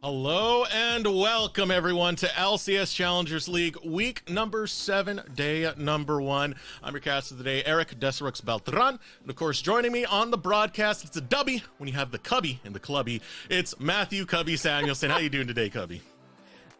Hello and welcome everyone to LCS Challengers League, week number 7, day number 1. I'm your cast of the day, Eric Desirux Beltran, and of course joining me on the broadcast, it's a dubby when you have the cubby in the clubby. It's Matthew Cubby Samuelson. How you doing today, Cubby?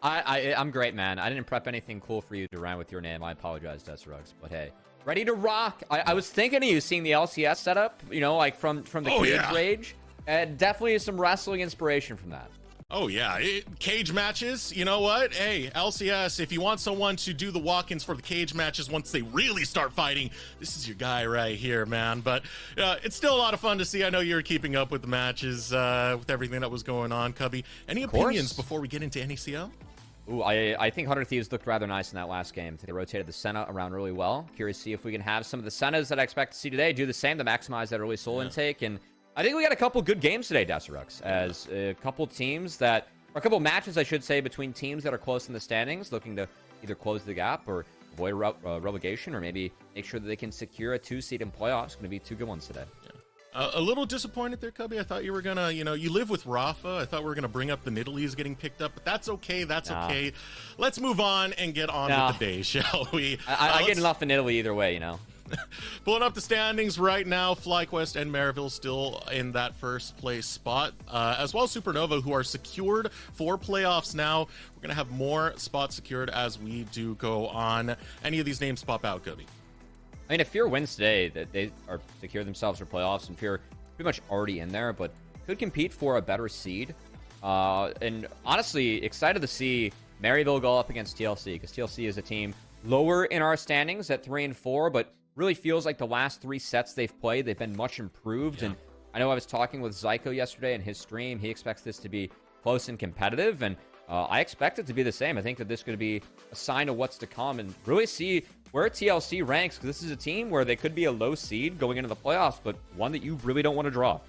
I'm great, man. I didn't prep anything cool for you to rhyme with your name. I apologize, Desirux, but hey, ready to rock. I was thinking of you seeing the LCS setup, you know, like from the cage rage, and definitely some wrestling inspiration from that. Oh yeah, cage matches, you know what? Hey, LCS, if you want someone to do the walk-ins for the cage matches once they really start fighting, this is your guy right here, man. But it's still a lot of fun to see. I know you're keeping up with the matches, with everything that was going on, Cubby. Any opinions before we get into NECL? Ooh, I think 100 Thieves looked rather nice in that last game. They rotated the Senna around really well. Curious to see if we can have some of the Sennas that I expect to see today do the same to maximize that early soul intake. And I think we got a couple good games today, Desirux, as a couple teams that, or a couple matches, I should say, between teams that are close in the standings, looking to either close the gap or avoid relegation, or maybe make sure that they can secure a 2-seed in playoffs. Going to be 2 good ones today. Yeah. A little disappointed there, Cubby. I thought you were going to, you live with Rafa. I thought we were going to bring up the Nidalees getting picked up, but that's okay. That's okay. Let's move on and get on with the day, shall we? I get enough in Italy either way, you know. Pulling up the standings right now, FlyQuest and Maryville still in that first place spot, as well as Supernova, who are secured for playoffs now. We're going to have more spots secured as we do go on. Any of these names pop out, Cody? I mean, if Fear wins today, that they are secure themselves for playoffs, and Fear pretty much already in there, but could compete for a better seed. And honestly, excited to see Maryville go up against TLC, because TLC is a team lower in our standings at 3 and 4, but really feels like the last 3 sets they've played, they've been much improved. And I know I was talking with Zyko yesterday in his stream. He expects this to be close and competitive, and I expect it to be the same. I think that this is going to be a sign of what's to come, and really see where TLC ranks, because this is a team where they could be a low seed going into the playoffs, but one that you really don't want to draw.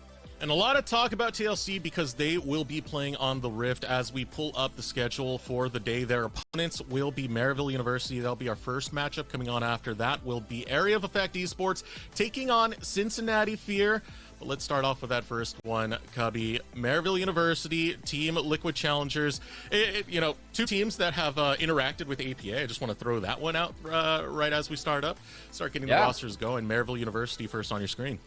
And a lot of talk about TLC because they will be playing on the Rift as we pull up the schedule for the day. Their opponents will be Maryville University. That'll be our first matchup. Coming on after that will be Area of Effect Esports taking on Cincinnati Fear. But let's start off with that first one, Cubby. Maryville University, Team Liquid Challengers. 2 teams that have interacted with APA. I just want to throw that one out right as we start getting the rosters going. Maryville University first on your screen.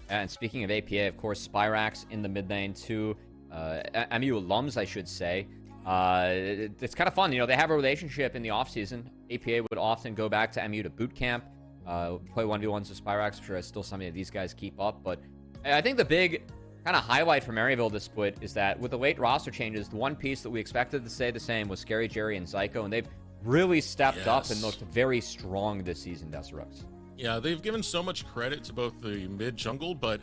And speaking of APA, of course, Spyrax in the mid lane, 2 MU alums, I should say. It's kind of fun. You know, they have a relationship in the offseason. APA would often go back to MU to boot camp, play 1v1s with Spyrax. I'm sure it's still something that these guys keep up. But I think the big kind of highlight for Maryville this split is that with the late roster changes, the one piece that we expected to stay the same was Scary Jerry and Zyko, and they've really stepped up and looked very strong this season, Desirux. Yeah, they've given so much credit to both the mid-jungle, but,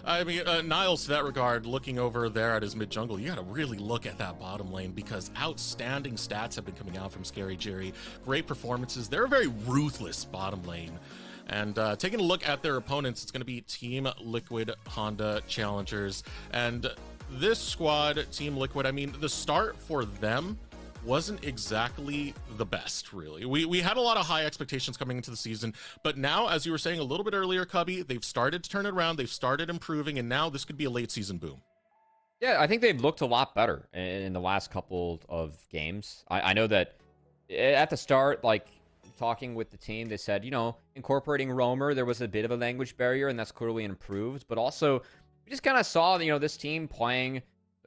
I mean, Niles, to that regard, looking over there at his mid-jungle, you got to really look at that bottom lane because outstanding stats have been coming out from Scary Jerry. Great performances. They're a very ruthless bottom lane. And taking a look at their opponents, it's going to be Team Liquid Honda Challengers. And this squad, Team Liquid, I mean, the start for them wasn't exactly the best, really. We had a lot of high expectations coming into the season, but now, as you were saying a little bit earlier, Cubby, they've started to turn it around, they've started improving, and now this could be a late season boom. Yeah, I think they've looked a lot better in the last couple of games. I know that at the start, like, talking with the team, they said, you know, incorporating Roamer, there was a bit of a language barrier, and that's clearly improved, but also, we just kind of saw, you know, this team playing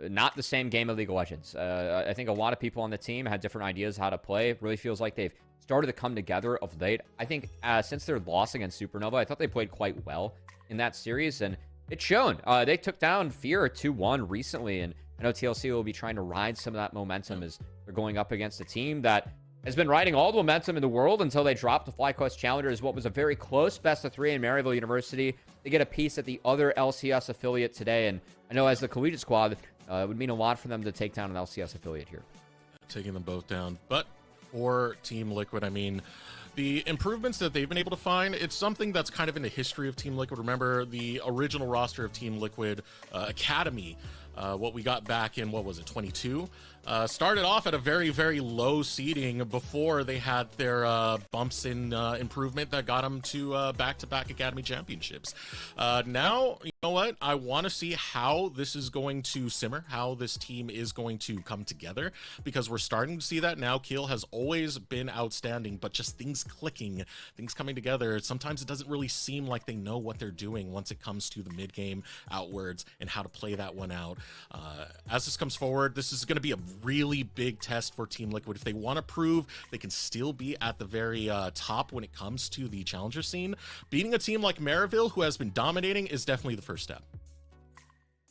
not the same game of League of Legends. I think a lot of people on the team had different ideas how to play. It really feels like they've started to come together of late. I think since their loss against Supernova, I thought they played quite well in that series, and it's shown. They took down Fear 2-1 recently, and I know TLC will be trying to ride some of that momentum as they're going up against a team that has been riding all the momentum in the world until they dropped the FlyQuest Challengers, what was a very close best-of-3 in Maryville University. They get a piece at the other LCS affiliate today, and I know as the collegiate squad, it would mean a lot for them to take down an LCS affiliate here. Taking them both down. But for Team Liquid, I mean, the improvements that they've been able to find, it's something that's kind of in the history of Team Liquid. Remember the original roster of Team Liquid Academy, what we got back in, what was it, 22? Started off at a very, very low seeding before they had their bumps in improvement that got them to back-to-back Academy championships. Now, know what? I want to see how this is going to simmer, how this team is going to come together, because we're starting to see that now. Keel has always been outstanding, but just things clicking, things coming together. Sometimes it doesn't really seem like they know what they're doing once it comes to the mid game outwards and how to play that one out. As this comes forward, this is going to be a really big test for Team Liquid. If they want to prove they can still be at the very top when it comes to the challenger scene, beating a team like Maryville, who has been dominating, is definitely the first step.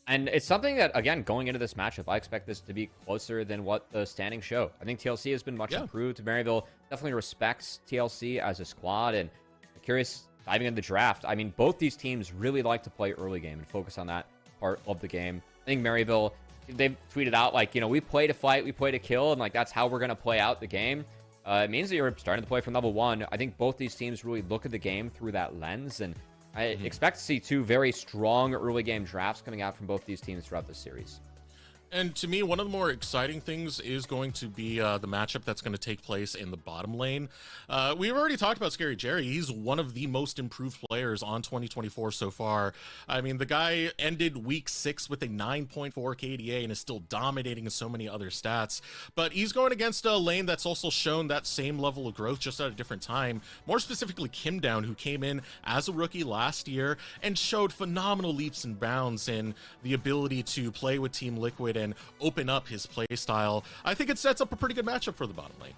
And it's something that, again, going into this matchup, I expect this to be closer than what the standings show. I think TLC has been much improved. Maryville definitely respects TLC as a squad. And I'm curious, diving into the draft, I mean, both these teams really like to play early game and focus on that part of the game. I think Maryville, they've tweeted out, like, you know, we play to fight, we play to kill, and, like, that's how we're going to play out the game. It means that you're starting to play from level 1. I think both these teams really look at the game through that lens, and I expect to see two very strong early game drafts coming out from both these teams throughout this series. And to me, one of the more exciting things is going to be the matchup that's going to take place in the bottom lane. We've already talked about Scary Jerry. He's one of the most improved players on 2024 so far. I mean, the guy ended week 6 with a 9.4 KDA and is still dominating in so many other stats. But he's going against a lane that's also shown that same level of growth, just at a different time. More specifically, Kim Down, who came in as a rookie last year and showed phenomenal leaps and bounds in the ability to play with Team Liquid and open up his play style. I think it sets up a pretty good matchup for the bottom lane.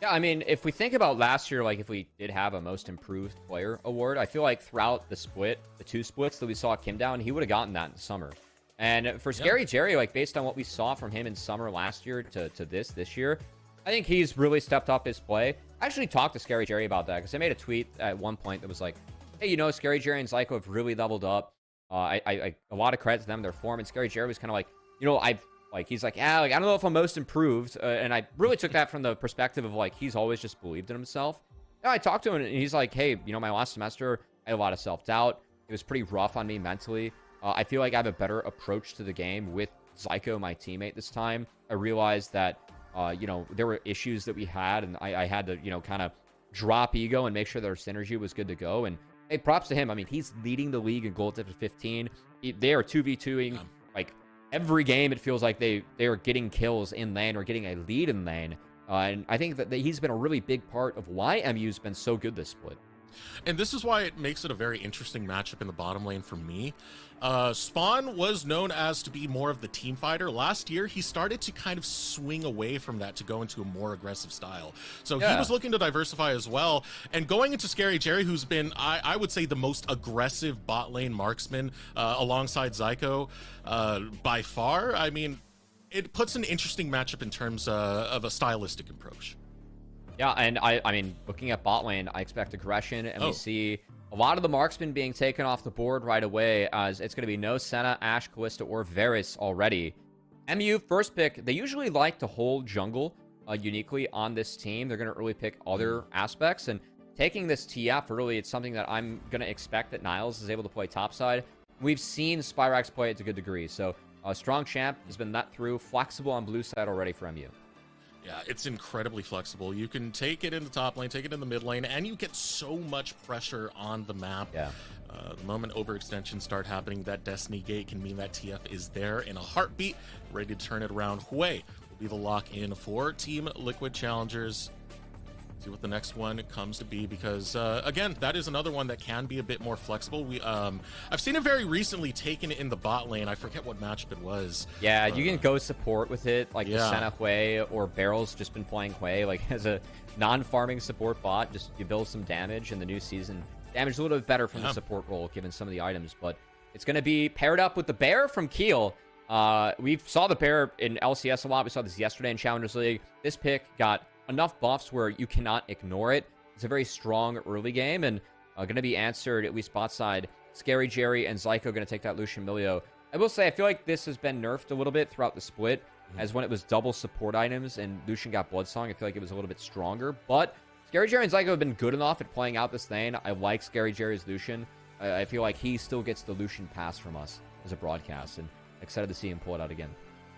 Yeah, I mean, if we think about last year, like if we did have a most improved player award, I feel like throughout the split, the 2 splits that we saw Kim Down, he would have gotten that in the summer. And for Scary Jerry, like based on what we saw from him in summer last year to this year, I think he's really stepped up his play. I actually talked to Scary Jerry about that because I made a tweet at one point that was like, hey, you know, Scary Jerry and Zyko have really leveled up. A lot of credit to them, their form. And Scary Jerry was kind of like, you know, he's like, yeah, like, I don't know if I'm most improved. And I really took that from the perspective of, like, he's always just believed in himself. And I talked to him, and he's like, hey, you know, my last semester, I had a lot of self-doubt. It was pretty rough on me mentally. I feel like I have a better approach to the game with Zyko, my teammate, this time. I realized that, you know, there were issues that we had, and I had to, you know, kind of drop ego and make sure that our synergy was good to go. And, hey, props to him. I mean, he's leading the league in goal to 15. They are 2v2ing, like, every game. It feels like they are getting kills in lane or getting a lead in lane. And I think that he's been a really big part of why MU's been so good this split. And this is why it makes it a very interesting matchup in the bottom lane for me. Spawn was known as to be more of the team fighter. Last year, he started to kind of swing away from that to go into a more aggressive style. So he was looking to diversify as well. And going into Scary Jerry, who's been, I would say, the most aggressive bot lane marksman alongside Zyko by far. I mean, it puts an interesting matchup in terms of a stylistic approach. Yeah, and I mean, looking at bot lane, I expect aggression, and we see a lot of the marksmen being taken off the board right away, as it's going to be no Senna, Ashe, Callista, or Varus already. MU, first pick, they usually like to hold jungle uniquely on this team. They're going to early pick other aspects, and taking this TF early, it's something that I'm going to expect that Niles is able to play topside. We've seen Spyrax play it to a good degree, so strong champ has been let through, flexible on blue side already for MU. Yeah, it's incredibly flexible. You can take it in the top lane, take it in the mid lane, and you get so much pressure on the map. Yeah. The moment overextensions start happening, that Destiny Gate can mean that TF is there in a heartbeat, ready to turn it around. Huey will be the lock-in for Team Liquid Challengers. See what the next one comes to be, because again, that is another one that can be a bit more flexible. I've seen it very recently taken in the bot lane. I forget what matchup it was. Yeah, you can go support with it, like the Senna Hui, or Barrel's just been playing Hui, like as a non-farming support bot. Just you build some damage in the new season. Damage a little bit better from the support role, given some of the items, but it's going to be paired up with the Bear from Keel. We saw the Bear in LCS a lot. We saw this yesterday in Challengers League. This pick got enough buffs where you cannot ignore it. It's a very strong early game, and going to be answered, at least bot side. Scary Jerry and Zyko going to take that Lucian Milio. I will say, I feel like this has been nerfed a little bit throughout the split, as when it was double support items and Lucian got Bloodsong, I feel like it was a little bit stronger. But Scary Jerry and Zyko have been good enough at playing out this lane. I like Scary Jerry's Lucian. I feel like he still gets the Lucian pass from us as a broadcast, and excited to see him pull it out again.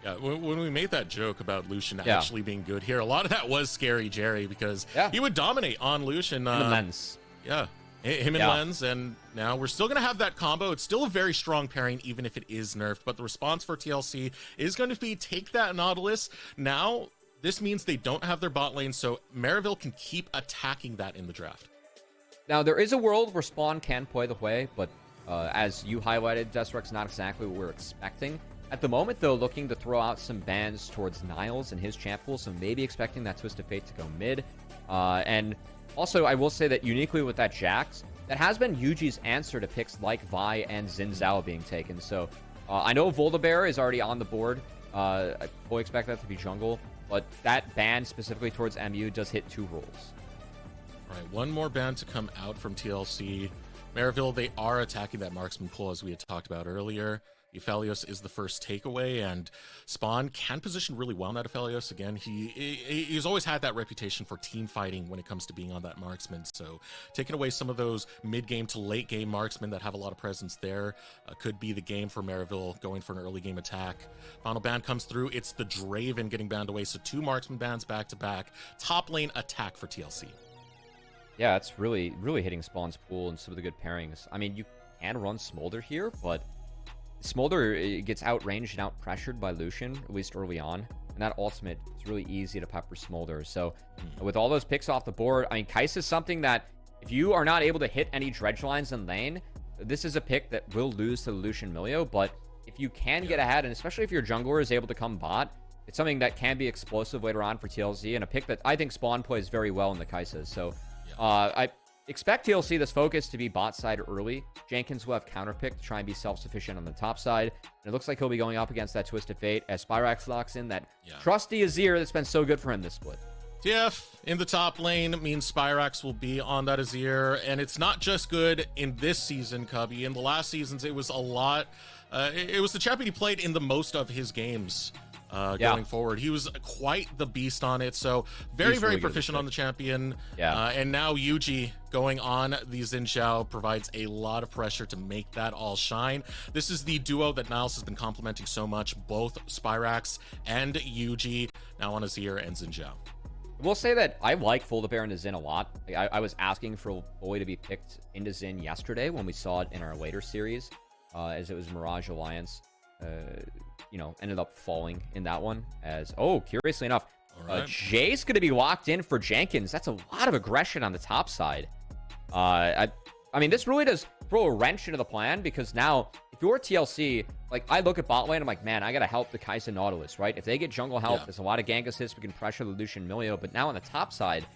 Yeah, when we made that joke about Lucian actually being good here, a lot of that was Scary Jerry, because he would dominate on Lucian. Immense. Yeah. Him and Lens, and now we're still going to have that combo. It's still a very strong pairing, even if it is nerfed, but the response for TLC is going to be take that Nautilus. Now, this means they don't have their bot lane, so Maryville can keep attacking that in the draft. Now, there is a world where Spawn can play the way, but as you highlighted, Desrex, not exactly what we're expecting. At the moment, though, looking to throw out some bans towards Niles and his champ pool, so maybe expecting that Twist of Fate to go mid. And also, I will say that uniquely with that Jax, that has been Yuji's answer to picks like Vi and Xin Zhao being taken. So I know Volibear is already on the board. I fully expect that to be jungle, but that ban specifically towards MU does hit 2 roles. All right, one more ban to come out from TLC. Maryville, they are attacking that marksman pool as we had talked about earlier. Euphalios is the first takeaway, and Spawn can position really well in that Euphalios. Again, he's always had that reputation for team fighting when it comes to being on that marksman, so taking away some of those mid-game to late-game marksmen that have a lot of presence there could be the game for Maryville going for an early-game attack. Final ban comes through. It's the Draven getting banned away, so 2 marksman bans back-to-back. Top lane attack for TLC. Yeah, it's really hitting Spawn's pool and some of the good pairings. I mean, you can run Smolder here, but Smolder gets outranged and out-pressured by Lucian, at least early on. And that ultimate is really easy to pepper Smolder. So with all those picks off the board, I mean, Kais is something that if you are not able to hit any dredge lines in lane, this is a pick that will lose to the Lucian Milio. But if you can get ahead, and especially if your jungler is able to come bot, it's something that can be explosive later on for TLC, and a pick that I think Spawn plays very well in the Kai'Sas. So I expect TLC this focus to be bot side early. Jenkins will have counterpick to try and be self-sufficient on the top side. And it looks like he'll be going up against that Twisted Fate as Spyrax locks in that trusty Azir that's been so good for him this split. TF in the top lane means Spyrax will be on that Azir, and it's not just good in this season, Cubby. In the last seasons, it was a lot. It was the champion he played in the most of his games. Going forward, he was quite the beast on it, so very proficient on the champion. And now Yuji going on the Xin Zhao provides a lot of pressure to make that all shine. This is the duo that Niles has been complimenting so much, both Spyrax and Yuji, now on Azir and Xin Zhao. We'll say that I like Volibear into Xin a lot. I was asking for Boy to be picked into Xin yesterday when we saw it in our later series, as it was Mirage Alliance. Ended up falling in that one as, curiously enough, Jay's going to be locked in for Jenkins. That's a lot of aggression on the top side. I mean, this really does throw a wrench into the plan, because now, if you're TLC, like, I look at bot lane, I'm like, man, I got to help the Kai'Sa Nautilus, right? If they get jungle help, there's a lot of gank assists, we can pressure the Lucian Milio, but now on the top side,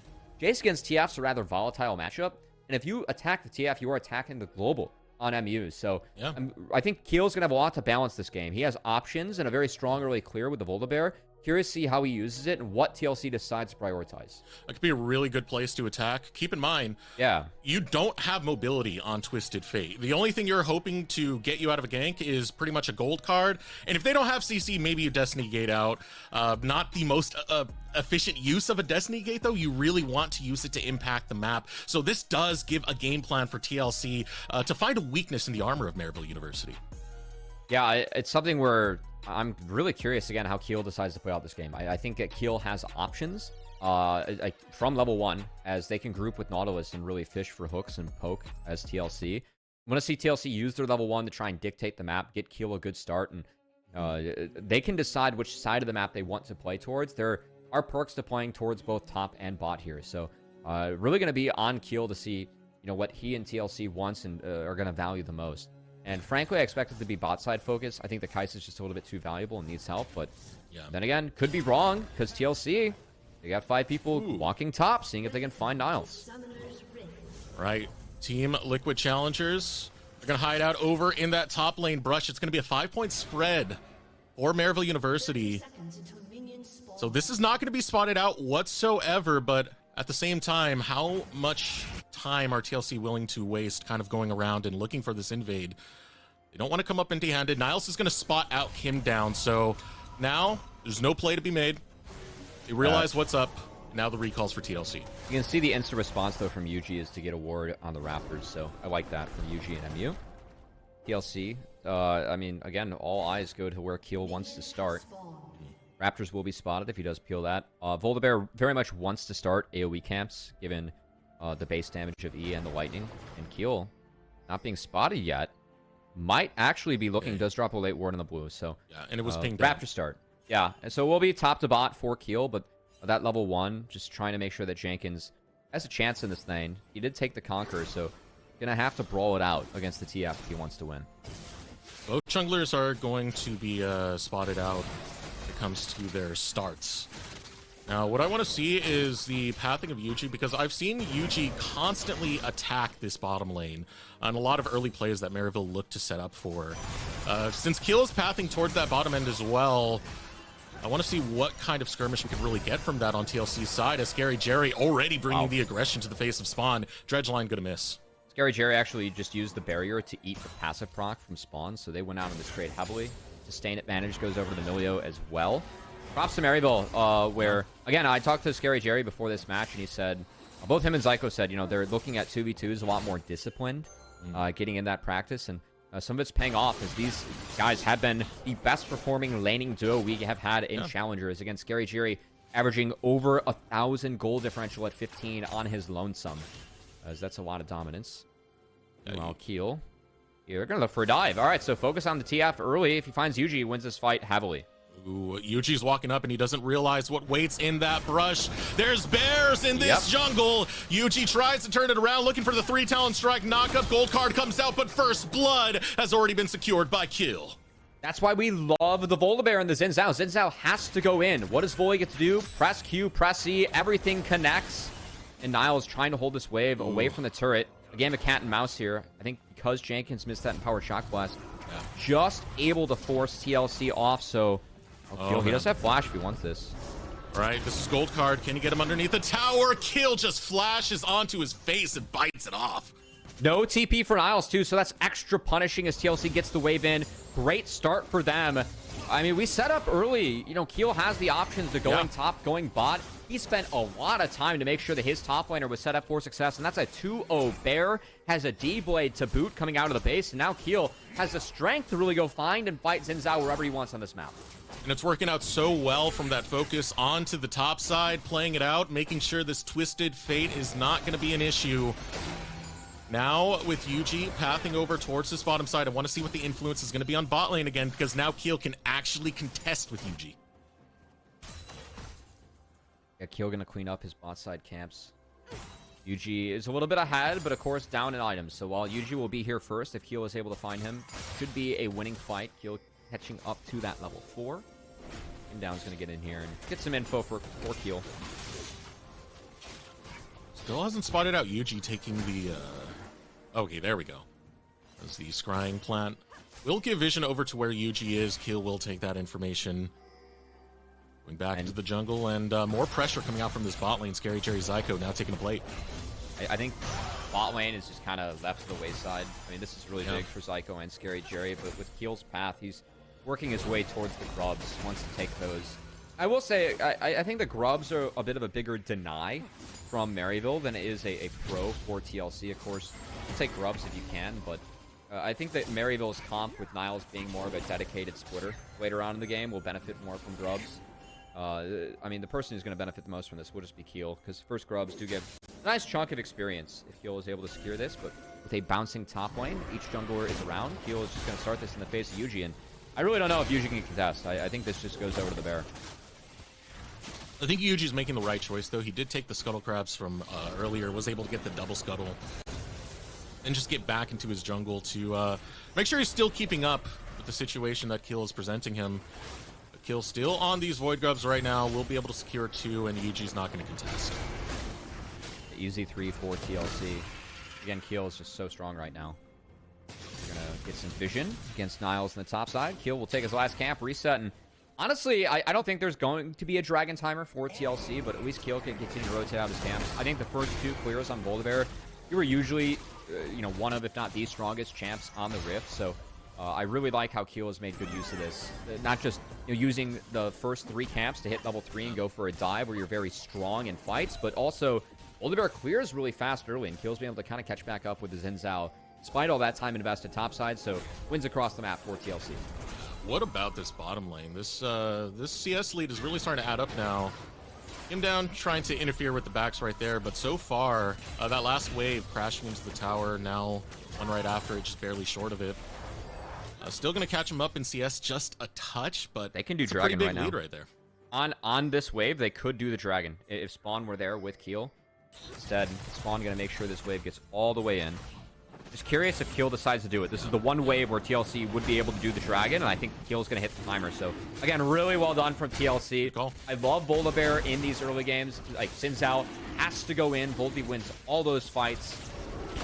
Jace against TF's a rather volatile matchup, and if you attack the TF, you are attacking the global on MU. So I think Keel's going to have a lot to balance this game. He has options and a very strong early clear with the Volibear. Curious to see how he uses it and what TLC decides to prioritize. That could be a really good place to attack. Keep in mind, you don't have mobility on Twisted Fate. The only thing you're hoping to get you out of a gank is pretty much a gold card. And if they don't have CC, maybe you Destiny Gate out. Not the most efficient use of a Destiny Gate, though. You really want to use it to impact the map. So this does give a game plan for TLC to find a weakness in the armor of Maryville University. Yeah, it's something where I'm really curious, again, how Keel decides to play out this game. I think that Keel has options from level 1, as they can group with Nautilus and really fish for hooks and poke as TLC. I'm going to see TLC use their level 1 to try and dictate the map, get Keel a good start, and they can decide which side of the map they want to play towards. There are perks to playing towards both top and bot here, so really going to be on Keel to see what he and TLC wants and are going to value the most. And frankly, I expect it to be bot side focus. I think the Kai'Sa is just a little bit too valuable and needs help. But then again, could be wrong, because TLC, they got 5 people walking top, seeing if they can find Niles. Right. Team Liquid Challengers, they're going to hide out over in that top lane brush. It's going to be a 5-point spread for Maryville University. So this is not going to be spotted out whatsoever, but at the same time, how much time are TLC willing to waste kind of going around and looking for this invade? They don't want to come up empty-handed. Niles is going to spot out him down, so now there's no play to be made. They realize what's up. Now the recalls for TLC. You can see the instant response, though, from Yuji is to get a ward on the Raptors, so I like that from Yuji and MU. TLC, I mean, again, all eyes go to where Keel wants to start. Raptors will be spotted if he does peel that. Volibear very much wants to start AoE camps, given the base damage of E and the lightning. And Keel, not being spotted yet, might actually be looking. Does drop a late ward in the blue. So yeah, and it was pinged Raptor down. start. Yeah, and so we'll be top to bot for Keel, but that level 1, just trying to make sure that Jenkins has a chance in this lane. He did take the Conqueror, so gonna have to brawl it out against the TF if he wants to win. Both junglers are going to be spotted out when it comes to their starts. Now, what I want to see is the pathing of Yuji, because I've seen Yuji constantly attack this bottom lane on a lot of early plays that Maryville looked to set up for. Since Keel is pathing towards that bottom end as well, I want to see what kind of skirmish we could really get from that on TLC's side, as Scary Jerry already bringing the aggression to the face of Spawn. Dredgeline gonna miss. Scary Jerry actually just used the barrier to eat the passive proc from Spawn, so they went out on this trade heavily. Sustain advantage goes over to the Milio as well. Props to Maryville, where, again, I talked to Scary Jerry before this match, and he said, both him and Zyko said, you know, they're looking at 2v2s a lot more disciplined, getting in that practice, and some of it's paying off, as these guys have been the best performing laning duo we have had in Challengers. Against Scary Jerry, averaging over 1,000 goal differential at 15 on his lonesome, as that's a lot of dominance. Meanwhile, Keel, you're going to look for a dive. All right, so focus on the TF early. If he finds Yuji, he wins this fight heavily. Ooh, Yuji's walking up and he doesn't realize what waits in that brush. There's bears in this jungle. Yuji tries to turn it around, looking for the 3-talent strike knockup. Gold card comes out, but first blood has already been secured by Keel. That's why we love the Volibear and the Xin Zhao. Xin Zhao has to go in. What does Voli get to do? Press Q, press E, everything connects. And Niles trying to hold this wave away from the turret. A game of cat and mouse here. I think because Jenkins missed that empowered shock blast, just able to force TLC off, so he does have flash if he wants this. All right, this is gold card. Can you get him underneath the tower? Keel just flashes onto his face and bites it off. No TP for Niles, too, so that's extra punishing as TLC gets the wave in. Great start for them. I mean, we set up early. You know, Keel has the options to going top, going bot. He spent a lot of time to make sure that his top laner was set up for success, and that's a 2-0 bear. Has a D-blade to boot coming out of the base, and now Keel has the strength to really go find and fight Xin Zhao wherever he wants on this map. And it's working out so well from that focus onto the top side, playing it out, making sure this twisted fate is not going to be an issue. Now, with Yuji pathing over towards this bottom side, I want to see what the influence is going to be on bot lane again, because now Keel can actually contest with Yuji. Yeah, Keel going to clean up his bot side camps. Yuji is a little bit ahead, but of course down in items. So while Yuji will be here first, if Keel is able to find him, should be a winning fight. Keel catching up to that level 4. And Down's going to get in here and get some info for Keel. Still hasn't spotted out Yuji taking the... Okay, there we go. There's the scrying plant. We'll give vision over to where Yuji is. Keel will take that information. Going back into the jungle, and more pressure coming out from this bot lane. Scary Jerry Zyko now taking a plate. I think bot lane is just kind of left to the wayside. I mean, this is really big for Zyko and Scary Jerry, but with Keel's path, he's working his way towards the grubs, wants to take those. I will say, I think the grubs are a bit of a bigger deny from Maryville than it is a pro for TLC. Of course, you take grubs if you can, but I think that Maryville's comp with Niles being more of a dedicated splitter later on in the game will benefit more from grubs. I mean, the person who's going to benefit the most from this will just be Keel, because first grubs do give a nice chunk of experience if Keel is able to secure this, but with a bouncing top lane, each jungler is around. Keel is just going to start this in the face of Yuji, and I really don't know if Yuji can contest. I think this just goes over to the bear. I think Yuji's making the right choice, though. He did take the scuttle crabs from earlier, was able to get the double scuttle, and just get back into his jungle to make sure he's still keeping up with the situation that Keel is presenting him. Keel still on these void grubs right now. We'll be able to secure 2, and Yuji's not going to contest. Easy 3 for TLC. Again, Keel is just so strong right now. We're going to get some vision against Niles on the top side. Keel will take his last camp, reset, and honestly, I don't think there's going to be a dragon timer for TLC, but at least Keel can continue to rotate out his camps. I think the first 2 clears on Volibear, you were usually, one of, if not the strongest champs on the Rift, so I really like how Keel has made good use of this. Not just using the first 3 camps to hit level 3 and go for a dive where you're very strong in fights, but also Volibear clears really fast early, and Keel's been able to kind of catch back up with the Xin Zhao, despite all that time invested topside, so wins across the map for TLC. What about this bottom lane? This CS lead is really starting to add up now. Him down, trying to interfere with the backs right there, but so far, that last wave crashing into the tower, now one right after it, just barely short of it. Still going to catch him up in CS just a touch, but they can do it's Dragon a pretty right big now. lead right there. On this wave, they could do the Dragon if Spawn were there with Keel. Instead, Spawn going to make sure this wave gets all the way in. Just curious if Keel decides to do it. This is the one wave where TLC would be able to do the Dragon, and I think Keel's going to hit the timer. So, again, really well done from TLC. I love Volibear in these early games. Like, Sin's out, has to go in. Voldy wins all those fights.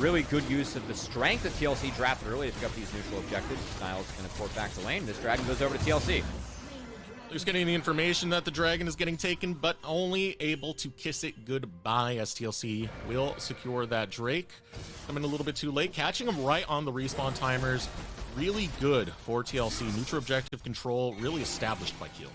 Really good use of the strength that TLC drafted early to pick up these neutral objectives. Niles going to port back the lane. This Dragon goes over to TLC. Just getting the information that the Dragon is getting taken, but only able to kiss it goodbye as TLC will secure that Drake. Coming a little bit too late, catching him right on the respawn timers. Really good for TLC. Neutral objective control really established by Keel.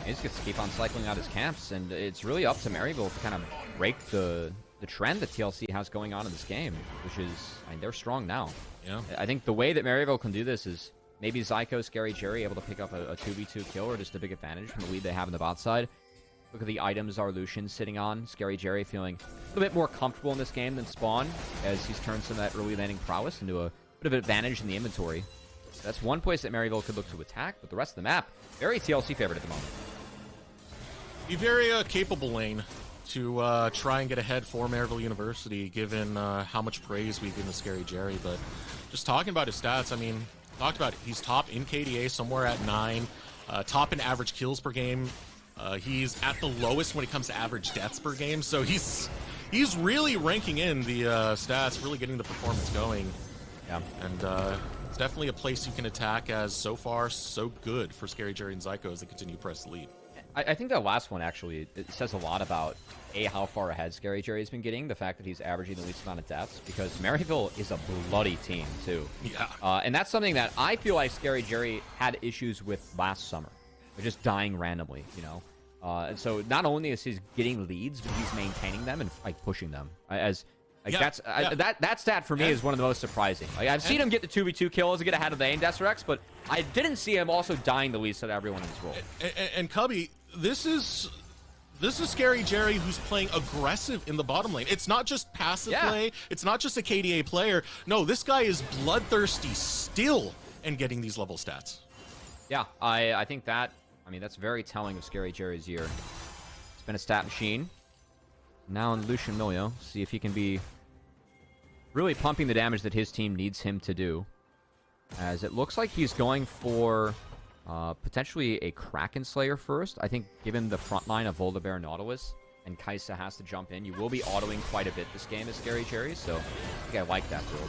He just gets to keep on cycling out his camps, and it's really up to Maryville to kind of break the trend that TLC has going on in this game, which is, I mean, they're strong now. Yeah. I think the way that Maryville can do this is maybe Zyko, Scary Jerry able to pick up a 2v2 kill or just a big advantage from the lead they have in the bot side. Look at the items our Lucian's sitting on. Scary Jerry feeling a little bit more comfortable in this game than Spawn, as he's turned some of that early landing prowess into a bit of an advantage in the inventory. That's one place that Maryville could look to attack, but the rest of the map, very TLC favored at the moment. Be very capable lane to try and get ahead for Maryville University, given how much praise we've given to Scary Jerry. But just talking about his stats, I mean, talked about it. He's top in KDA, somewhere at 9, top in average kills per game. He's at the lowest when it comes to average deaths per game. So he's really ranking in the stats, really getting the performance going. Yeah. And it's definitely a place you can attack, as so far, so good for Scary Jerry and Zyko as they continue to press the lead. I think that last one, actually, it says a lot about, how far ahead Scary Jerry's been getting, the fact that he's averaging the least amount of deaths, because Maryville is a bloody team, too. Yeah. And that's something that I feel like Scary Jerry had issues with last summer. They're just dying randomly, you know? And so not only is he getting leads, but he's maintaining them and, like, pushing them. That stat for me is one of the most surprising. Like, I've seen him get the 2v2 kills and get ahead of the Indeserex, but I didn't see him also dying the least of everyone in his role. And Cubby, this is Scary Jerry, who's playing aggressive in the bottom lane. It's not just passive play. It's not just a KDA player. No, this guy is bloodthirsty still and getting these level stats. Yeah, I think that, I mean, that's very telling of Scary Jerry's year. It's been a stat machine. Now in Lucian Milio, see if he can be really pumping the damage that his team needs him to do. As it looks like he's going for potentially a Kraken Slayer first. I think given the front line of Volibear Nautilus and Kaisa has to jump in, you will be autoing quite a bit this game as Scary Jerry, so I think I like that build.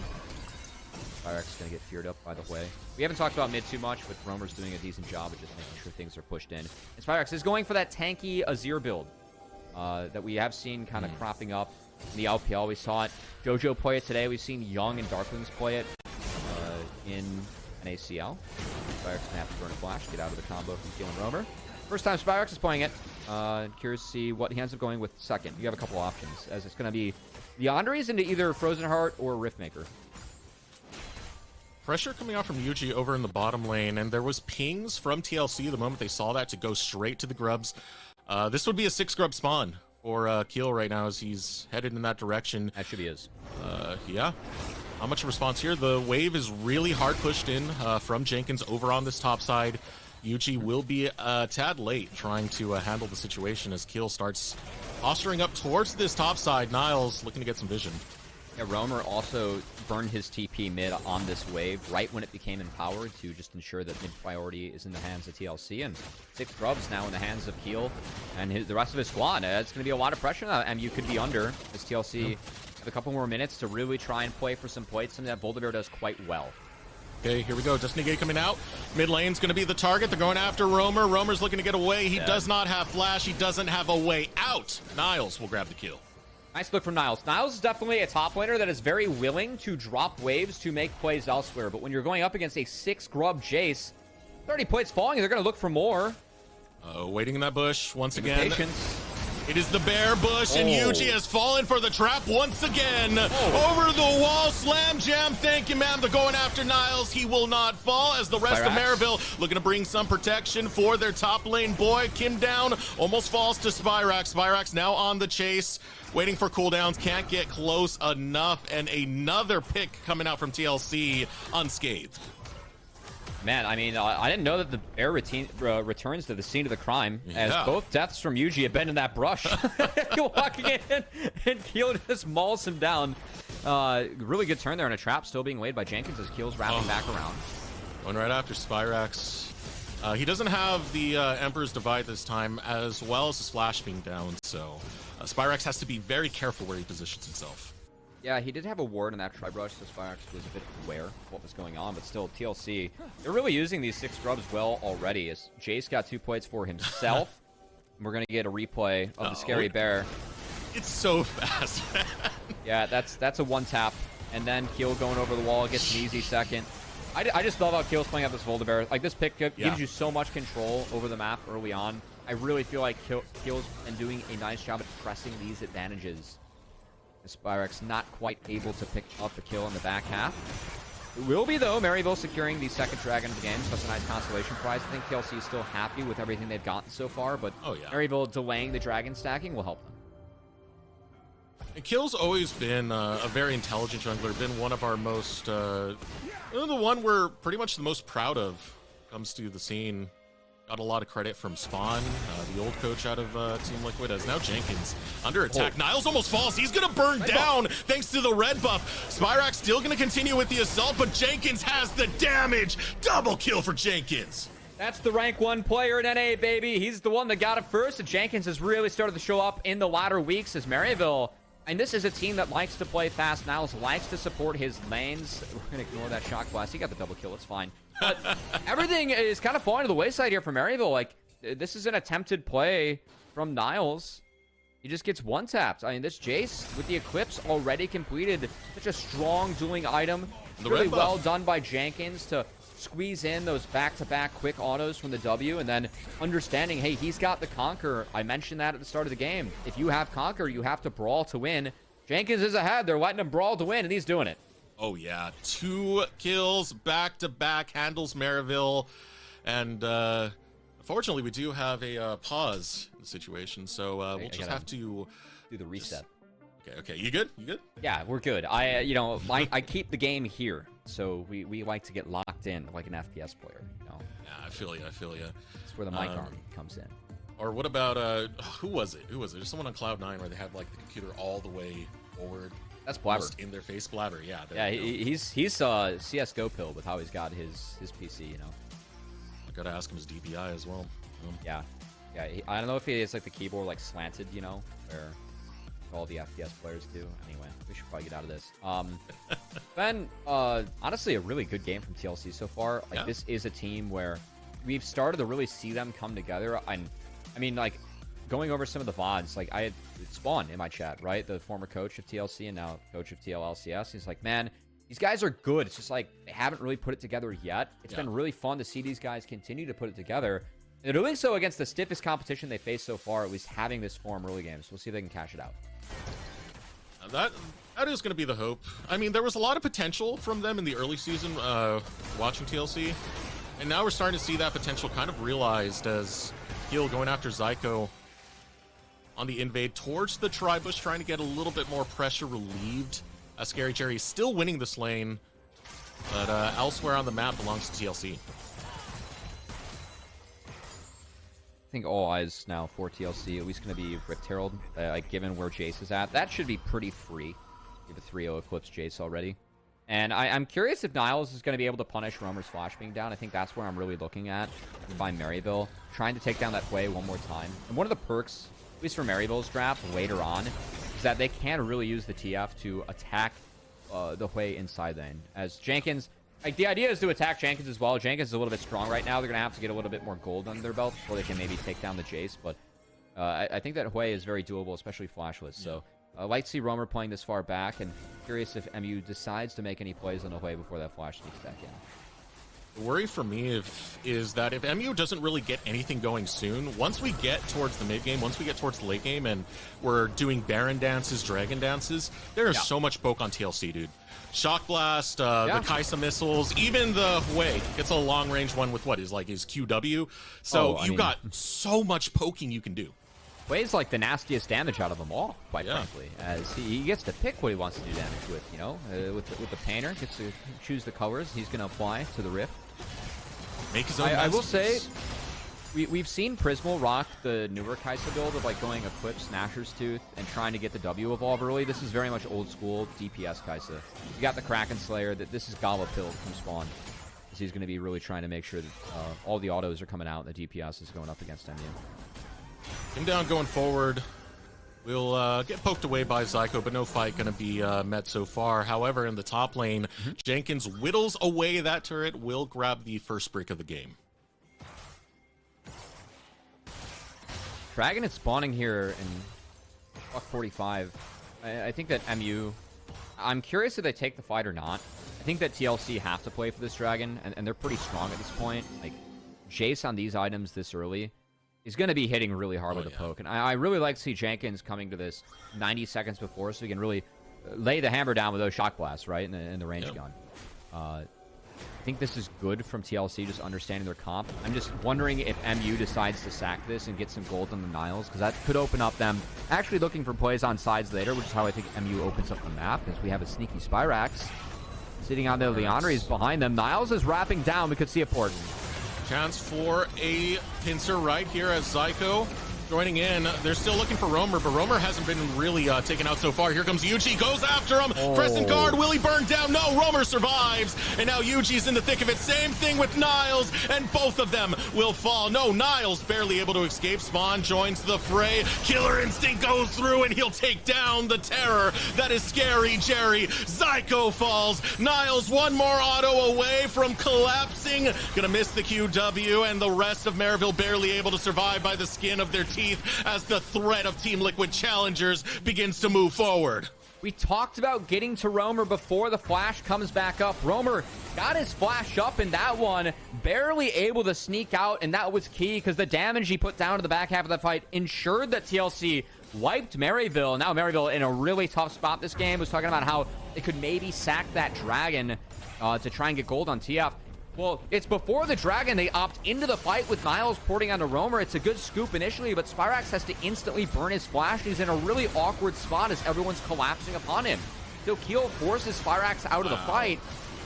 Spyrex is going to get feared up by the way. We haven't talked about mid too much, but Roamer's doing a decent job of just making sure things are pushed in. And Spyrex is going for that tanky Azir build that we have seen kind of cropping up in the LPL. We saw it. Jojo play it today. We've seen Young and Darklings play it in an ACL. Spyrex going to have to burn a flash, get out of the combo from Keel and Roamer. First time Spyrex is playing it. Curious to see what he ends up going with second. You have a couple options, as it's going to be Yandere into either Frozen Heart or Riftmaker. Pressure coming out from Yuji over in the bottom lane, and there was pings from TLC the moment they saw that to go straight to the grubs. This would be a 6 grub spawn for Keel right now as he's headed in that direction. Actually is. Yeah. Not much response here. The wave is really hard pushed in from Jenkins over on this top side. Yuji will be a tad late trying to handle the situation as Keel starts posturing up towards this top side. Niles looking to get some vision. Yeah, Roamer also burned his TP mid on this wave right when it became empowered to just ensure that mid priority is in the hands of TLC, and 6 grubs now in the hands of Keel and the rest of his squad. It's going to be a lot of pressure now, and you could be under as TLC have a couple more minutes to really try and play for some plates, something that Volibear does quite well. Okay, here we go. Destiny Gate coming out. Mid lane's going to be the target. They're going after Roamer. Roamer's looking to get away. He does not have flash. He doesn't have a way out. Niles will grab the kill. Nice look from Niles. Niles is definitely a top laner that is very willing to drop waves to make plays elsewhere. But when you're going up against a 6 grub Jace, 30 plates falling, they're going to look for more. Waiting in that bush once again. Patience. It is the bear bush, and Yuji has fallen for the trap once again. Over the wall, slam jam. Thank you, ma'am. They're going after Niles. He will not fall as the rest of Maryville looking to bring some protection for their top lane boy. Kim down, almost falls to Spyrax. Spyrax now on the chase, waiting for cooldowns. Can't get close enough, and another pick coming out from TLC unscathed. Man, I mean, I didn't know that the bear returns to the scene of the crime, as both deaths from Yuji have been in that brush. Walking in, and Keel just mauls him down. Really good turn there on a trap, still being laid by Jenkins as Keel's wrapping back around. Going right after Spyrax. He doesn't have the Emperor's Divide this time, as well as his flash being down, so Spyrax has to be very careful where he positions himself. Yeah, he did have a ward in that tri-brush, so Spyrax was a bit aware of what was going on, but still, TLC, they're really using these 6 scrubs well already, as Jace got 2 plates for himself, and we're going to get a replay of the scary bear. It's so fast, man. Yeah, that's a one-tap, and then Keel going over the wall gets an easy second. I just love how Keel's playing up this Voldibear. Like, this pick gives you so much control over the map early on. I really feel like Keel's been doing a nice job at pressing these advantages. Spyrax not quite able to pick up the kill in the back half. It will be, though, Maryville securing the 2nd dragon of the game, so that's a nice consolation prize. I think TLC is still happy with everything they've gotten so far, but Maryville delaying the dragon stacking will help them. And Kill's always been a very intelligent jungler, been one of our most, the one we're pretty much the most proud of comes to the scene. Got a lot of credit from Spawn, the old coach out of Team Liquid, as now Jenkins under attack. Niles almost falls. He's going to burn down thanks to the red buff. Spyrax still going to continue with the assault, but Jenkins has the damage. Double kill for Jenkins. That's the rank 1 player in NA, baby. He's the one that got it first, and Jenkins has really started to show up in the latter weeks as Maryville. And this is a team that likes to play fast. Niles likes to support his lanes. We're going to ignore that shock blast. He got the double kill. It's fine. But everything is kind of falling to the wayside here for Maryville. Like, this is an attempted play from Niles. He just gets one-tapped. I mean, this Jace with the Eclipse already completed. Such a strong dueling item. Really well done by Jenkins to squeeze in those back-to-back quick autos from the W, and then understanding, hey, he's got the Conquer. I mentioned that at the start of the game. If you have Conquer, you have to brawl to win. Jenkins is ahead. They're letting him brawl to win, and he's doing it. Oh, yeah. 2 kills back-to-back, handles Maryville. And unfortunately, we do have a pause in the situation, so we'll just have to do the reset. Okay. You good? You good? Yeah, we're good. I keep the game here, so we like to get locked in like an FPS player, you know? Yeah, I feel you. That's where the mic arm comes in. Or what about, who was it? There's someone on Cloud9 where they had, like, the computer all the way forward. That's Blabber. In their face, Blabber, yeah. Yeah, he's CSGO pill with how he's got his PC, you know? I gotta ask him his DPI as well. Yeah. I don't know if he is, like, the keyboard, like, slanted, you know, where all the FPS players do. Anyway, we should probably get out of this. Ben, honestly, a really good game from TLC so far. Like, this is a team where we've started to really see them come together. I mean, like, going over some of the VODs, like, I had Spawn in my chat, right? The former coach of TLC and now coach of LCS. He's like, man, these guys are good. It's just like they haven't really put it together yet. It's been really fun to see these guys continue to put it together. They're doing so against the stiffest competition they faced so far, at least having this form early games. We'll see if they can cash it out. That is going to be the hope. I mean, there was a lot of potential from them in the early season watching TLC, and now we're starting to see that potential kind of realized as Heal going after Zyko on the invade towards the Tri-Bush, trying to get a little bit more pressure relieved. Scary Jerry is still winning this lane, but elsewhere on the map belongs to TLC. I think all eyes now for TLC, at least going to be Rift Herald, given where Jace is at. That should be pretty free. We have a 3-0 Eclipse Jace already. And I'm curious if Niles is going to be able to punish Roamer's flash being down. I think that's where I'm really looking at by Maryville, trying to take down that Hwei one more time. And one of the perks, at least for Maryville's draft later on, is that they can really use the TF to attack the Hwei inside lane. As Jenkins... Like, the idea is to attack Jenkins as well. Jenkins is a little bit strong right now. They're going to have to get a little bit more gold under their belt before they can maybe take down the Jace. But I think that Hwei is very doable, especially flashless. So I like to see Roamer playing this far back, and curious if MU decides to make any plays on the Hwei before that flash sneaks back in. The worry for me is that if MU doesn't really get anything going soon, once we get towards the mid game, once we get towards the late game, and we're doing Baron dances, Dragon dances, there is so much poke on TLC, dude. Shock Blast, the Kaisa missiles, even the Hwei. It's a long range one with what is like his QW. So you got so much poking you can do. Hwei's like the nastiest damage out of them all, quite frankly, as he gets to pick what he wants to do damage with, you know, with the painter, gets to choose the colors he's going to apply to the Rift. Make his own I will say, we've seen Prismal rock the newer Kaisa build of like going Eclipse, Nashor's Tooth, and trying to get the W evolve early. This is very much old school DPS Kaisa. You got the Kraken Slayer, that this is Gala Pill from Spawn. So he's going to be really trying to make sure that all the autos are coming out and the DPS is going up against MU. Him down going forward. We'll get poked away by Zyko, but no fight going to be met so far. However, in the top lane, Jenkins whittles away that turret, will grab the first break of the game. Dragon is spawning here in Buck 45. I think that MU... I'm curious if they take the fight or not. I think that TLC have to play for this Dragon, and they're pretty strong at this point. Like, Jace on these items this early is going to be hitting really hard with the poke. And I really like to see Jenkins coming to this 90 seconds before so he can really lay the hammer down with those shock blasts, right, in the range gun. I think this is good from TLC, just understanding their comp. I'm just wondering if MU decides to sack this and get some gold on the Niles, because that could open up them actually looking for plays on sides later, which is how I think MU opens up the map, as we have a sneaky Spyrax sitting on there. Leandre is behind them. Niles is wrapping down. We could see a port. Chance for a pincer right here as Zyko joining in. They're still looking for Roamer, but Roamer hasn't been really taken out so far. Here comes Yuji, goes after him. Crescent guard, will he burn down? No, Roamer survives. And now Yuji's in the thick of it. Same thing with Niles, and both of them will fall. No, Niles barely able to escape. Spawn joins the fray. Killer Instinct goes through, and he'll take down the terror. That is Scary Jerry. Zyko falls. Niles one more auto away from collapsing. Gonna miss the QW, and the rest of Maryville barely able to survive by the skin of their teeth as the threat of Team Liquid Challengers begins to move forward. We talked about getting to Roamer before the flash comes back up. Roamer got his flash up in that one, barely able to sneak out, and that was key because the damage he put down to the back half of the fight ensured that TLC wiped Maryville. Now Maryville in a really tough spot this game. Was talking about how they could maybe sack that Dragon to try and get gold on TF. Well, it's before the Dragon. They opt into the fight with Niles porting onto Roamer. It's a good scoop initially, but Spyrax has to instantly burn his flash. He's in a really awkward spot as everyone's collapsing upon him. Keel forces Spyrax out of the fight.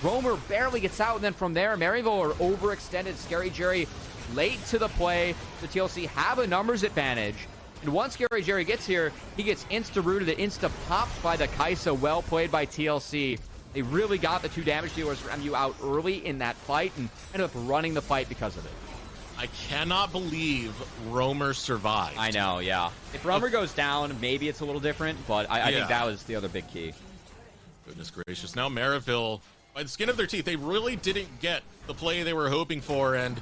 Roamer barely gets out, and then from there, Maryville are overextended. Scary Jerry late to the play. The TLC have a numbers advantage. And once Scary Jerry gets here, he gets insta-rooted and insta-popped by the Kaisa. Well played by TLC. They really got the two damage dealers for MU out early in that fight and ended up running the fight because of it. I cannot believe Roamer survived. I know, yeah. If Roamer goes down, maybe it's a little different, but I think that was the other big key. Goodness gracious. Now Maryville, by the skin of their teeth, they really didn't get the play they were hoping for, and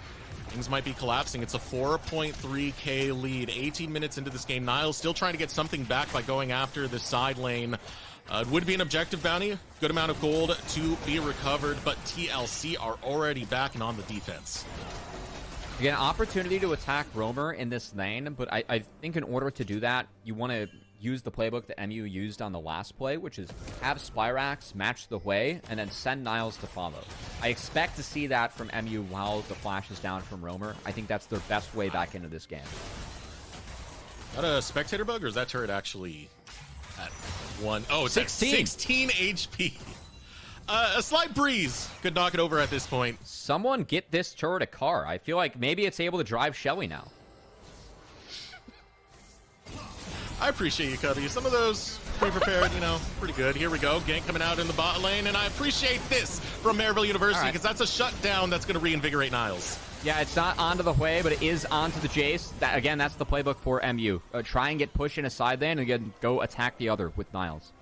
things might be collapsing. It's a 4.3k lead. 18 minutes into this game. Niles still trying to get something back by going after the side lane. It would be an objective bounty, good amount of gold to be recovered, but TLC are already back and on the defense. Again, opportunity to attack Roamer in this lane, but I think in order to do that, you want to use the playbook that MU used on the last play, which is have Spyrax match the Hwei and then send Niles to follow. I expect to see that from MU while the flash is down from Roamer. I think that's their best way back into this game. Is that a spectator bug, or is that turret actually at one? Oh, it's 16. At 16 HP. A slight breeze could knock it over at this point. Someone get this turret a car. I feel like maybe it's able to drive Shelly now. I appreciate you, Cubby. Some of those pre-prepared, pretty good. Here we go. Gank coming out in the bot lane, and I appreciate this from Maryville University because that's a shutdown that's going to reinvigorate Niles. Yeah, it's not onto the Hwei, but it is onto the Jace. Again, that's the playbook for MU. Try and get push in a side lane and again go attack the other with Niles.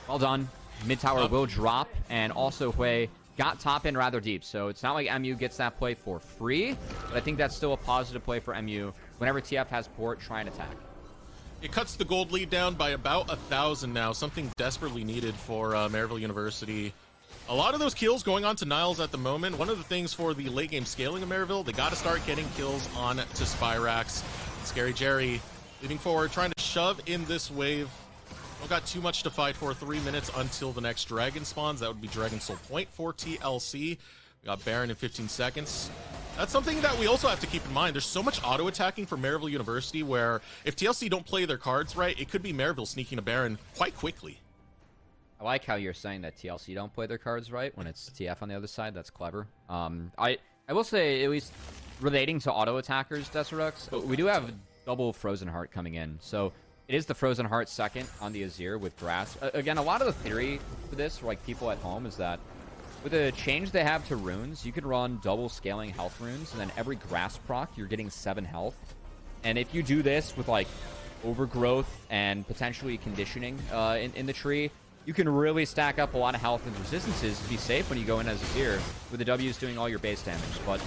Well done. Mid tower will drop, and also Hwei got top in rather deep, so it's not like MU gets that play for free, but I think that's still a positive play for MU. Whenever TF has port, try and attack. It cuts the gold lead down by about 1,000 now, something desperately needed for Maryville University. A lot of those kills going on to Niles at the moment. One of the things for the late game scaling of Maryville, they got to start getting kills on to Spyrax. Scary Jerry leading forward, trying to shove in this wave. Don't got too much to fight for. 3 minutes until the next dragon spawns. That would be Dragon Soul Point for TLC. We got Baron in 15 seconds. That's something that we also have to keep in mind. There's so much auto-attacking for Maryville University where if TLC don't play their cards right, it could be Maryville sneaking a Baron quite quickly. I like how you're saying that TLC don't play their cards right when it's TF on the other side. That's clever. I will say, at least relating to auto-attackers, Deserux, we do have double Frozen Heart coming in. So it is the Frozen Heart second on the Azir with Grass. Again, a lot of the theory for this, for like people at home, is that with the change they have to runes, you can run double scaling health runes, and then every Grass proc, you're getting 7 health. And if you do this with like Overgrowth and potentially conditioning in the tree, you can really stack up a lot of health and resistances to be safe when you go in as Azir, with the W's doing all your base damage. But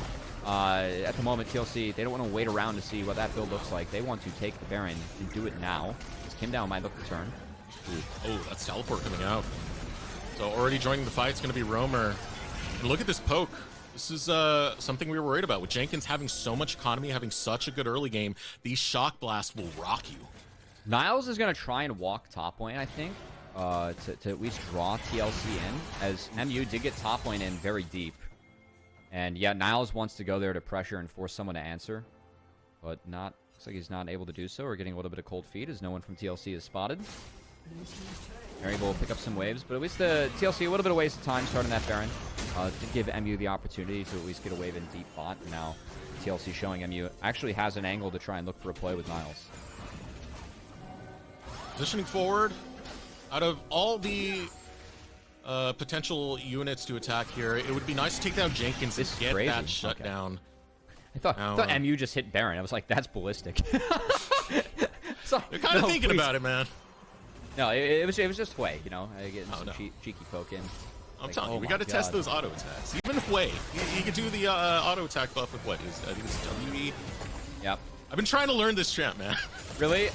at the moment, TLC, they don't want to wait around to see what that build looks like. They want to take the Baron and do it now. This Kim Down might look to turn. Ooh. Oh, that's teleport coming out. So already joining the fight is going to be Roamer. And look at this poke. This is something we were worried about. With Jenkins having so much economy, having such a good early game, these Shock Blasts will rock you. Niles is going to try and walk top lane, I think, to at least draw TLC in, as MU did get top lane in very deep. And yeah, Niles wants to go there to pressure and force someone to answer, but looks like he's not able to do so, or getting a little bit of cold feet as no one from TLC is spotted. Maryville will pick up some waves, but at least the TLC, a little bit of waste of time starting that Baron. Did give MU the opportunity to at least get a wave in deep bot, and now TLC showing MU actually has an angle to try and look for a play with Niles. Positioning forward, out of all the potential units to attack here, it would be nice to take down Jenkins and get that shutdown. I thought MU just hit Baron. I was like, that's ballistic. So, you're kind of thinking about it, man. No, it was just Hwei, you know, getting some cheeky poke in. I'm telling you, we got to test those auto attacks. Even Hwei, he could do the auto attack buff with what? I think it's WE. Yep. I've been trying to learn this champ, man. Really?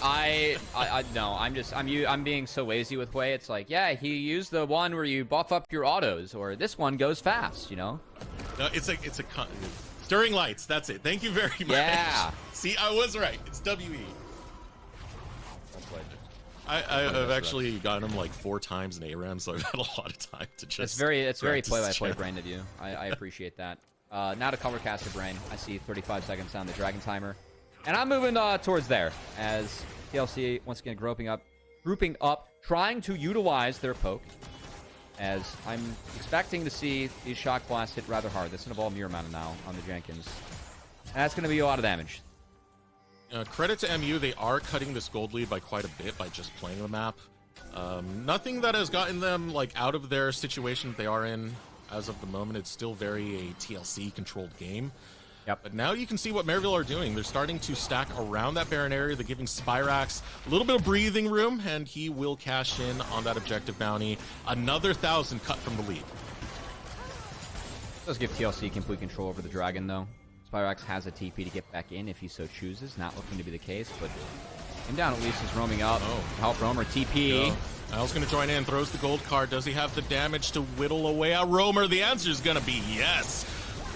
No. I'm being so lazy with Hwei. It's like, yeah, he used the one where you buff up your autos, or this one goes fast, you know? No, it's a Stirring Lights. That's it. Thank you very much. Yeah. See, I was right. It's WE. I've actually gotten him like 4 times in ARAM, so I've had a lot of time to just. It's very play-by-play brain of you. I appreciate that. Now to cover caster brain. I see 35 seconds on the dragon timer, and I'm moving towards there as TLC once again grouping up, trying to utilize their poke. As I'm expecting to see these shock blasts hit rather hard. That's gonna involve Mirror Mana now on the Jenkins, and that's gonna be a lot of damage. Credit to MU, they are cutting this gold lead by quite a bit by just playing the map. Nothing that has gotten them like out of their situation that they are in as of the moment. It's still very a TLC controlled game. Yep. But now you can see what Maryville are doing. They're starting to stack around that Baron area. They're giving Spyrax a little bit of breathing room, and he will cash in on that objective bounty. Another 1,000 cut from the lead. Does give TLC complete control over the dragon, though. Spyrax has a TP to get back in if he so chooses. Not looking to be the case, but him down at least is roaming up to help Roamer. TP. Niles going to join in, throws the gold card. Does he have the damage to whittle away at Roamer? The answer is going to be yes.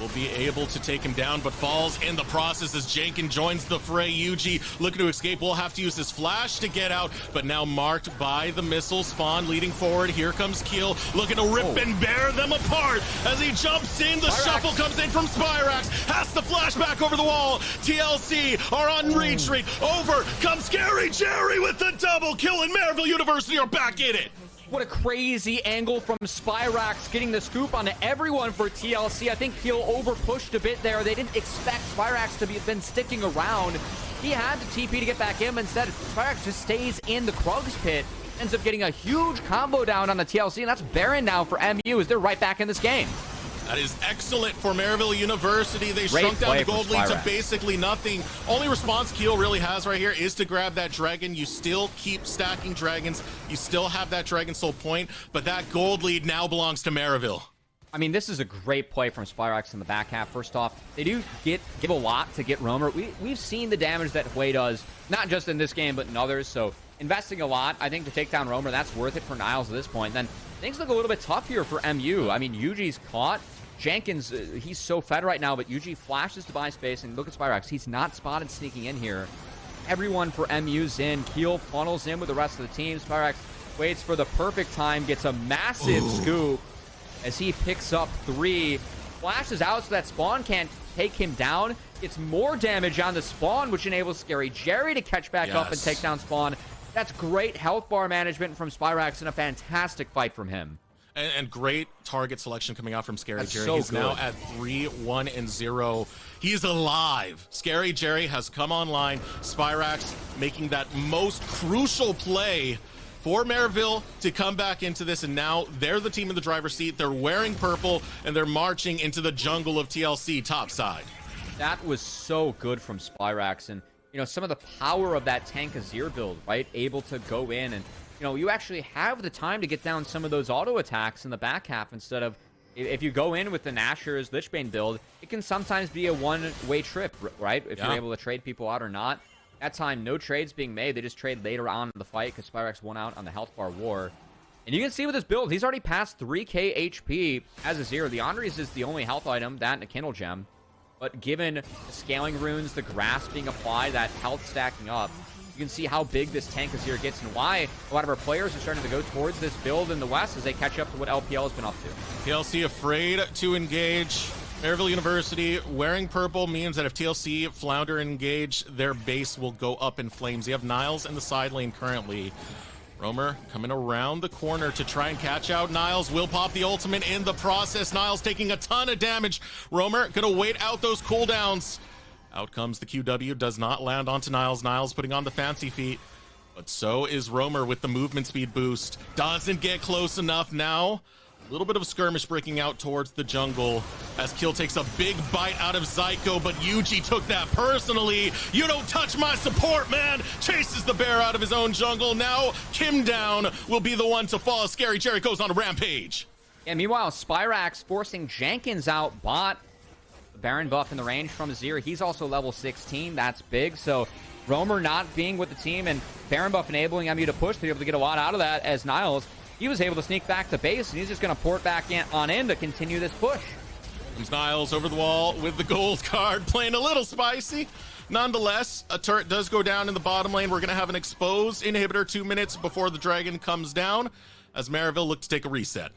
Will be able to take him down, but falls in the process as Jenkins joins the fray. Yuji looking to escape. Will have to use his flash to get out, but now marked by the missile spawn leading forward. Here comes Kill, looking to rip and bear them apart as he jumps in. The shuffle comes in from Spyrax, has the flash back over the wall. TLC are on retreat. Over comes Scary Jerry with the double kill, and Maryville University are back in it. What a crazy angle from Spyrax, getting the scoop onto everyone for TLC. I think Keel over-pushed a bit there. They didn't expect Spyrax to been sticking around. He had the TP to get back in, but instead Spyrax just stays in the Krug's pit. Ends up getting a huge combo down on the TLC, and that's Baron now for MU as they're right back in this game. That is excellent for Maryville University. They shrunk down the gold lead to basically nothing. Only response Keel really has right here is to grab that dragon. You still keep stacking dragons. You still have that Dragon Soul point, but that gold lead now belongs to Maryville. I mean, this is a great play from Spyrax in the back half. First off, they do give a lot to get Roamer. We've seen the damage that Hwei does, not just in this game, but in others. So investing a lot, I think, to take down Roamer. That's worth it for Niles at this point. Then things look a little bit tough here for MU. I mean, Yuji's caught. Jenkins, he's so fed right now, but Yuji flashes to buy space, and look at Spyrax. He's not spotted sneaking in here. Everyone for MU's in. Keel funnels in with the rest of the team. Spyrax waits for the perfect time, gets a massive scoop as he picks up 3. Flashes out so that Spawn can't take him down. Gets more damage on the Spawn, which enables Scary Jerry to catch back up and take down Spawn. That's great health bar management from Spyrax and a fantastic fight from him. And great target selection coming out from Scary Jerry. So He's good. now at 3-1-0. He's alive. Scary Jerry has come online. Spyrax making that most crucial play for Maryville to come back into this, and now they're the team in the driver's seat. They're wearing purple, and they're marching into the jungle of TLC topside. That was so good from Spyrax, and some of the power of that Tank Azir build, right? Able to go in and you actually have the time to get down some of those auto attacks in the back half instead of, if you go in with the Nashor's Lichbane build, it can sometimes be a one-way trip, right? If you're able to trade people out or not. That time, no trades being made. They just trade later on in the fight because Spyrax won out on the health bar war. And you can see with this build, he's already passed 3k HP as Azir. The Andres is the only health item, that and a Kindle Gem. But given the scaling runes, the grass being applied, that health stacking up, you can see how big this Tank Azir gets and why a lot of our players are starting to go towards this build in the West as they catch up to what LPL has been up to. TLC afraid to engage. Maryville University wearing purple means that if TLC flounder and engage, their base will go up in flames. You have Niles in the side lane currently. Roamer coming around the corner to try and catch out Niles. Will pop the ultimate in the process. Niles taking a ton of damage. Roamer gonna wait out those cooldowns. Out comes the QW, does not land onto Niles. Niles putting on the fancy feet, but so is Roamer with the movement speed boost. Doesn't get close enough now. A little bit of a skirmish breaking out towards the jungle as Kill takes a big bite out of Zyko, but Yuji took that personally. You don't touch my support, man! Chases the bear out of his own jungle. Now Kim Down will be the one to fall. Scary Jerry goes on a rampage. Yeah, meanwhile, Spyrax forcing Jenkins out bot. Baron buff in the range from Azir. He's also level 16. That's big. So Roamer not being with the team and Baron buff enabling MU to push to be able to get a lot out of that as Niles, he was able to sneak back to base and he's just going to port back in to continue this push. Comes Niles over the wall with the gold card, playing a little spicy. Nonetheless, a turret does go down in the bottom lane. We're going to have an exposed inhibitor 2 minutes before the dragon comes down as Maryville look to take a reset.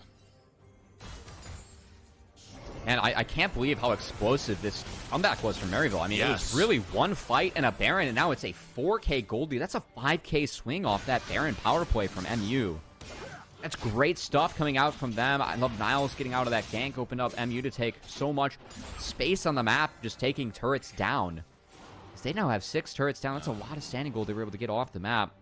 And I can't believe how explosive this comeback was from Maryville. I mean, It was really one fight and a Baron, and now it's a 4k gold lead. That's a 5k swing off that Baron power play from MU. That's great stuff coming out from them. I love Niles getting out of that gank, opened up MU to take so much space on the map, just taking turrets down. Because they now have 6 turrets down. That's a lot of standing gold they were able to get off the map.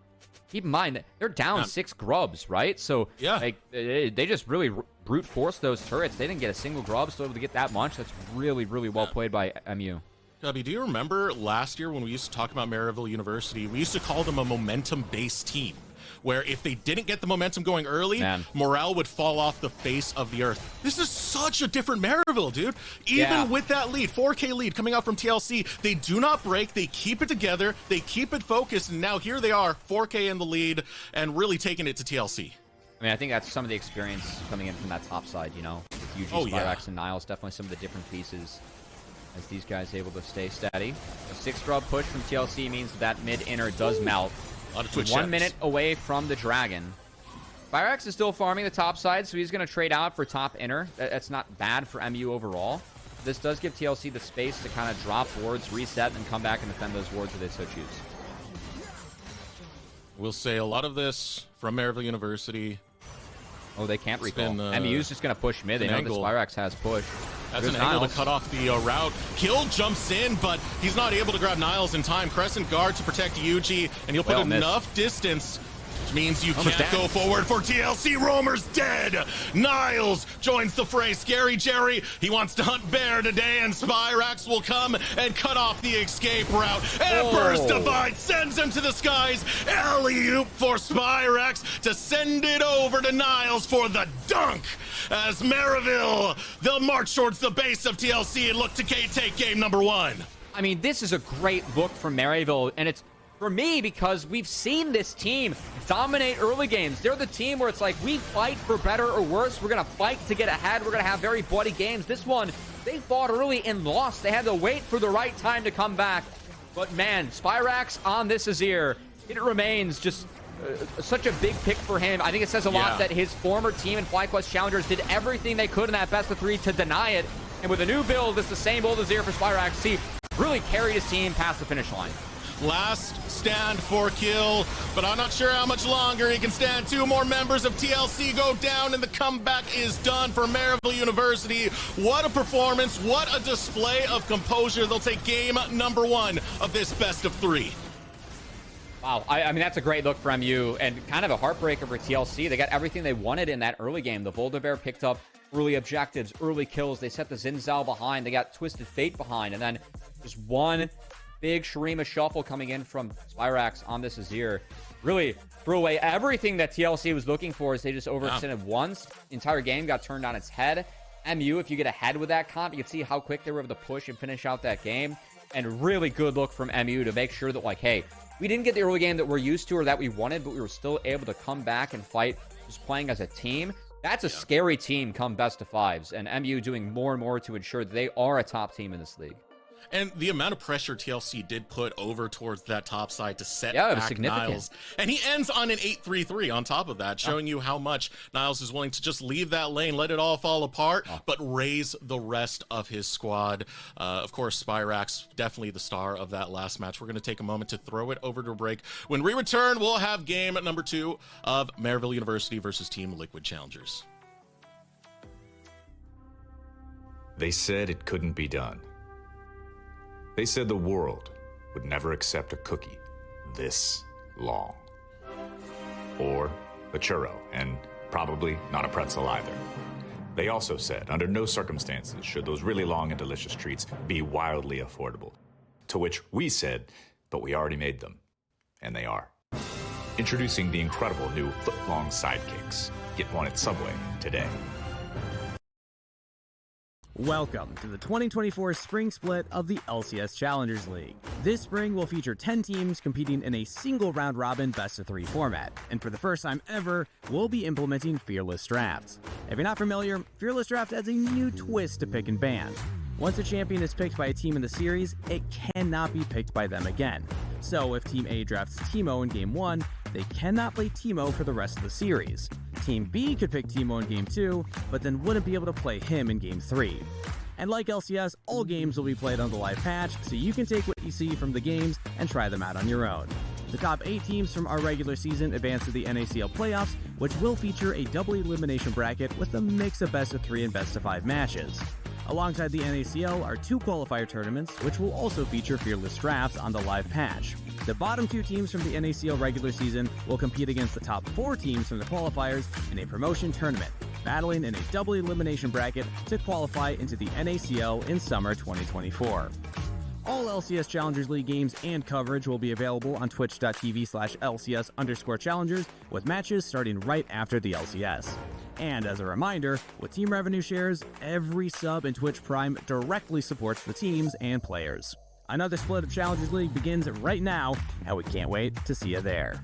Keep in mind, they're down 6 grubs, right? So they just really brute force those turrets. They didn't get a single grub, still able to get that much. That's really, really well played by MU. Gubby, do you remember last year when we used to talk about Maryville University, we used to call them a momentum-based team, where if they didn't get the momentum going early, morale would fall off the face of the earth. This is such a different Maryville, dude. Even with that lead, 4K lead coming out from TLC, they do not break. They keep it together. They keep it focused. And now here they are, 4K in the lead and really taking it to TLC. I mean, I think that's some of the experience coming in from that top side, with Yuji, Spyrax, and Niles. Definitely some of the different pieces as these guys able to stay steady. A 6 grub push from TLC means that mid-inner does melt. A lot of Twitch 1 minute away from the dragon. Spyrax is still farming the top side, so he's going to trade out for top inner. That's not bad for MU overall. This does give TLC the space to kind of drop wards, reset, and come back and defend those wards if they so choose. We'll say a lot of this from Maryville University. Oh, they can't recall. MU's just going to push mid. They know that Spyrax has push. That's an angle to cut off the route. Kill jumps in, but he's not able to grab Niles in time. Crescent guard to protect Yuji, and he'll put enough distance, which means you can't go forward for TLC. Roamer's dead. Niles joins the fray. Scary Jerry, he wants to hunt bear today, and Spyrax will come and cut off the escape route. And Burst Divide sends him to the skies. Alley-oop for Spyrax to send it over to Niles for the dunk. As Maryville, they'll march towards the base of TLC and look to take game number 1. I mean, this is a great look from Maryville, and it's for me, because we've seen this team dominate early games. They're the team where it's like, we fight for better or worse. We're going to fight to get ahead. We're going to have very bloody games. This one, they fought early and lost. They had to wait for the right time to come back. But man, Spyrax on this Azir, it remains just such a big pick for him. I think it says a lot that his former team in FlyQuest Challengers did everything they could in that best of 3 to deny it. And with a new build, it's the same old Azir for Spyrax. He really carried his team past the finish line. Last stand for kill, but I'm not sure how much longer he can stand. 2 more members of TLC go down, and the comeback is done for Maryville University. What a performance, what a display of composure. They'll take game number 1 of this best of 3. Wow, I mean, that's a great look for MU, and kind of a heartbreaker for TLC. They got everything they wanted in that early game. The Boulder Bear picked up early objectives, early kills. They set the Zinzao behind. They got Twisted Fate behind, and then just one big Shurima shuffle coming in from Spyrax on this Azir. Really threw away everything that TLC was looking for as they just overextended once. The entire game got turned on its head. MU, if you get ahead with that comp, you can see how quick they were able to push and finish out that game. And really good look from MU to make sure that, like, hey, we didn't get the early game that we're used to or that we wanted, but we were still able to come back and fight just playing as a team. That's a scary team come best of 5s, and MU doing more and more to ensure that they are a top team in this league. And the amount of pressure TLC did put over towards that top side to set it was back significant. Niles. And he ends on an 8-3-3 on top of that, showing you how much Niles is willing to just leave that lane, let it all fall apart, but raise the rest of his squad. Of course, Spyrax, definitely the star of that last match. We're going to take a moment to throw it over to a break. When we return, we'll have game number 2 of Maryville University versus Team Liquid Challengers. They said it couldn't be done. They said the world would never accept a cookie this long. Or a churro, and probably not a pretzel either. They also said, under no circumstances should those really long and delicious treats be wildly affordable. To which we said, but we already made them. And they are. Introducing the incredible new foot-long sidekicks. Get one at Subway today. Welcome to the 2024 spring split of the LCS Challengers League. This spring will feature 10 teams competing in a single round-robin best-of-3 format, and for the first time ever, we'll be implementing Fearless Drafts. If you're not familiar, Fearless Draft adds a new twist to pick and ban. Once a champion is picked by a team in the series, it cannot be picked by them again. So if Team A drafts Teemo in Game 1, they cannot play Teemo for the rest of the series. Team B could pick Teemo in Game 2, but then wouldn't be able to play him in Game 3. And like LCS, all games will be played on the live patch, so you can take what you see from the games and try them out on your own. The top 8 teams from our regular season advance to the NACL playoffs, which will feature a double elimination bracket with a mix of best of 3 and best of 5 matches. Alongside the NACL are 2 qualifier tournaments, which will also feature Fearless Drafts on the live patch. The bottom 2 teams from the NACL regular season will compete against the top 4 teams from the qualifiers in a promotion tournament, battling in a double elimination bracket to qualify into the NACL in summer 2024. All LCS Challengers League games and coverage will be available on twitch.tv/LCS_Challengers, with matches starting right after the LCS. And as a reminder, with team revenue shares, every sub in Twitch Prime directly supports the teams and players. Another split of Challengers League begins right now, and we can't wait to see you there.